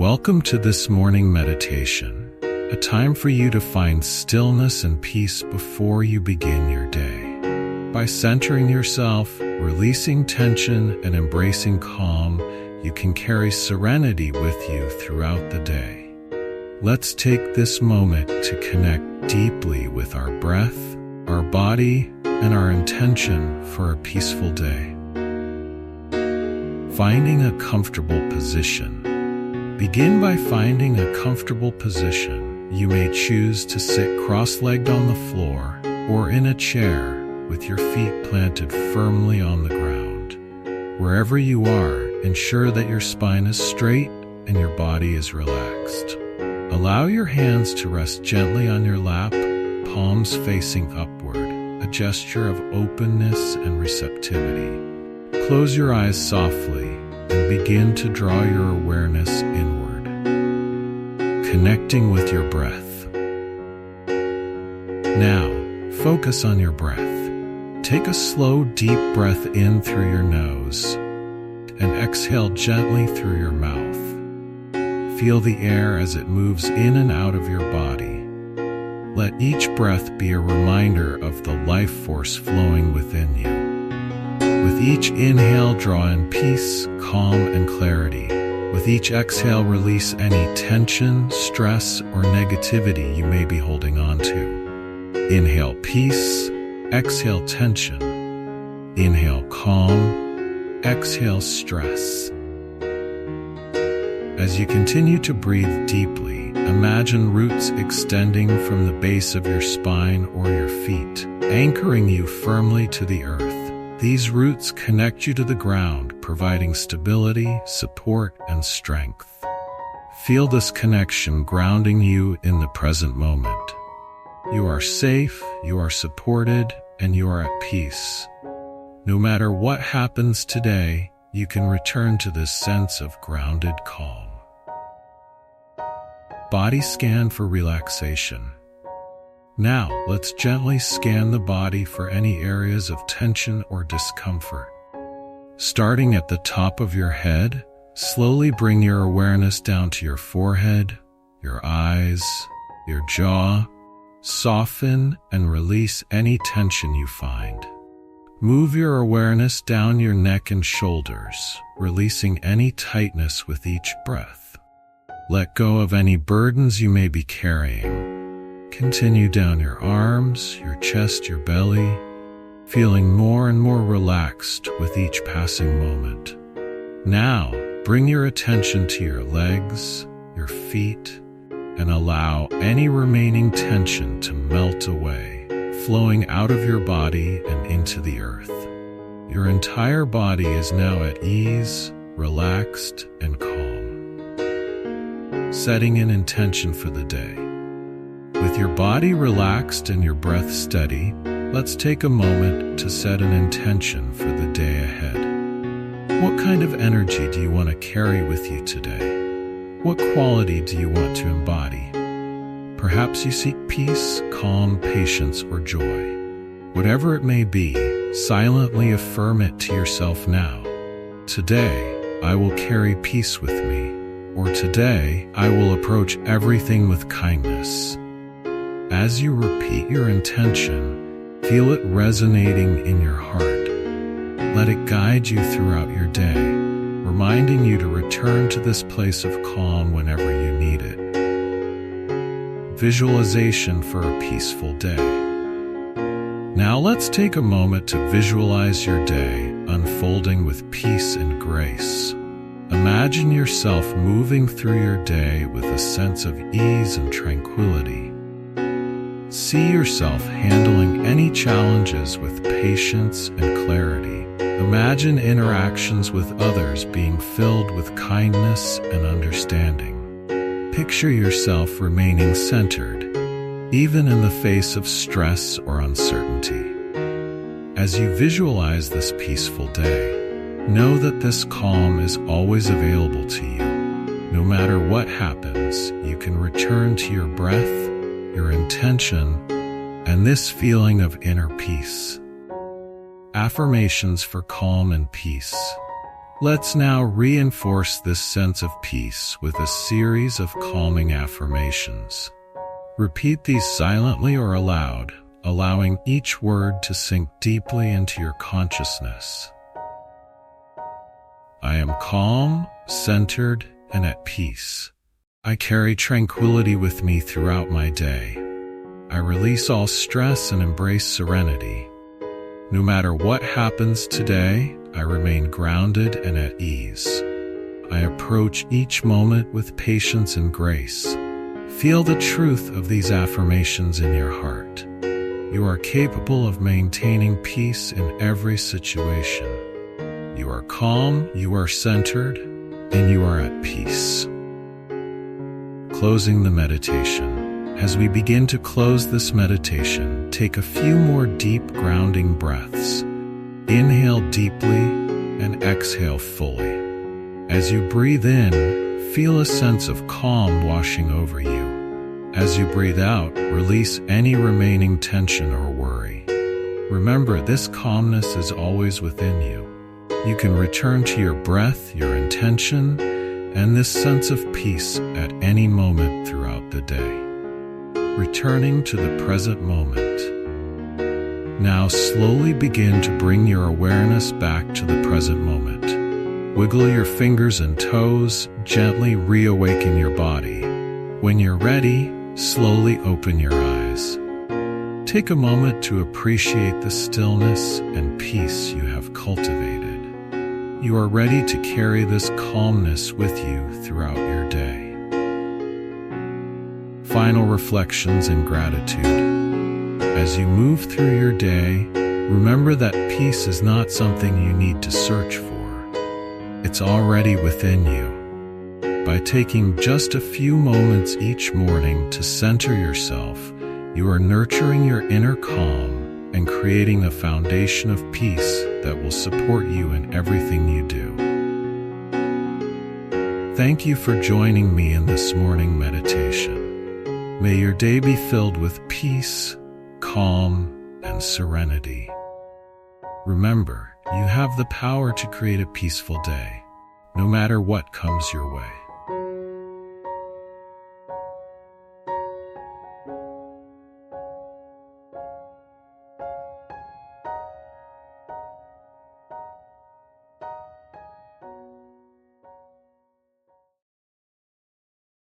Welcome to this morning meditation, a time for you to find stillness and peace before you begin your day. By centering yourself, releasing tension, and embracing calm, you can carry serenity with you throughout the day. Let's take this moment to connect deeply with our breath, our body, and our intention for a peaceful day. Finding a comfortable position. Begin by finding a comfortable position. You may choose to sit cross-legged on the floor or in a chair with your feet planted firmly on the ground. Wherever you are, ensure that your spine is straight and your body is relaxed. Allow your hands to rest gently on your lap, palms facing upward, a gesture of openness and receptivity. Close your eyes softly and begin to draw your awareness inward, connecting with your breath. Now, focus on your breath. Take a slow, deep breath in through your nose and exhale gently through your mouth. Feel the air as it moves in and out of your body. Let each breath be a reminder of the life force flowing within you. With each inhale, draw in peace, calm, and clarity. With each exhale, release any tension, stress, or negativity you may be holding on to. Inhale peace, exhale tension. Inhale calm, exhale stress. As you continue to breathe deeply, imagine roots extending from the base of your spine or your feet, anchoring you firmly to the earth. These roots connect you to the ground, providing stability, support, and strength. Feel this connection grounding you in the present moment. You are safe, you are supported, and you are at peace. No matter what happens today, you can return to this sense of grounded calm. Body scan for relaxation. Now, let's gently scan the body for any areas of tension or discomfort. Starting at the top of your head, slowly bring your awareness down to your forehead, your eyes, your jaw. Soften and release any tension you find. Move your awareness down your neck and shoulders, releasing any tightness with each breath. Let go of any burdens you may be carrying. Continue down your arms, your chest, your belly, feeling more and more relaxed with each passing moment. Now, bring your attention to your legs, your feet, and allow any remaining tension to melt away, flowing out of your body and into the earth. Your entire body is now at ease, relaxed, and calm. Setting an intention for the day. With your body relaxed and your breath steady, let's take a moment to set an intention for the day ahead. What kind of energy do you want to carry with you today? What quality do you want to embody? Perhaps you seek peace, calm, patience, or joy. Whatever it may be, silently affirm it to yourself now. Today, I will carry peace with me. Or today, I will approach everything with kindness. As you repeat your intention, feel it resonating in your heart. Let it guide you throughout your day, reminding you to return to this place of calm whenever you need it. Visualization for a peaceful day. Now let's take a moment to visualize your day unfolding with peace and grace. Imagine yourself moving through your day with a sense of ease and tranquility. See yourself handling any challenges with patience and clarity. Imagine interactions with others being filled with kindness and understanding. Picture yourself remaining centered, even in the face of stress or uncertainty. As you visualize this peaceful day, know that this calm is always available to you. No matter what happens, you can return to your breath, your intention, and this feeling of inner peace. Affirmations for calm and peace. Let's now reinforce this sense of peace with a series of calming affirmations. Repeat these silently or aloud, allowing each word to sink deeply into your consciousness. I am calm, centered, and at peace. I carry tranquility with me throughout my day. I release all stress and embrace serenity. No matter what happens today, I remain grounded and at ease. I approach each moment with patience and grace. Feel the truth of these affirmations in your heart. You are capable of maintaining peace in every situation. You are calm, you are centered, and you are at peace. Closing the meditation. As we begin to close this meditation, take a few more deep grounding breaths. Inhale deeply and exhale fully. As you breathe in, feel a sense of calm washing over you. As you breathe out, release any remaining tension or worry. Remember, this calmness is always within you. You can return to your breath, your intention, and this sense of peace at any moment throughout the day. Returning to the present moment. Now slowly begin to bring your awareness back to the present moment. Wiggle your fingers and toes, gently reawaken your body. When you're ready, slowly open your eyes. Take a moment to appreciate the stillness and peace you have cultivated. You are ready to carry this calmness with you throughout your day. Final reflections and gratitude. As you move through your day, remember that peace is not something you need to search for. It's already within you. By taking just a few moments each morning to center yourself, you are nurturing your inner calm and creating a foundation of peace that will support you in everything you do. Thank you for joining me in this morning meditation. May your day be filled with peace, calm, and serenity. Remember, you have the power to create a peaceful day, no matter what comes your way.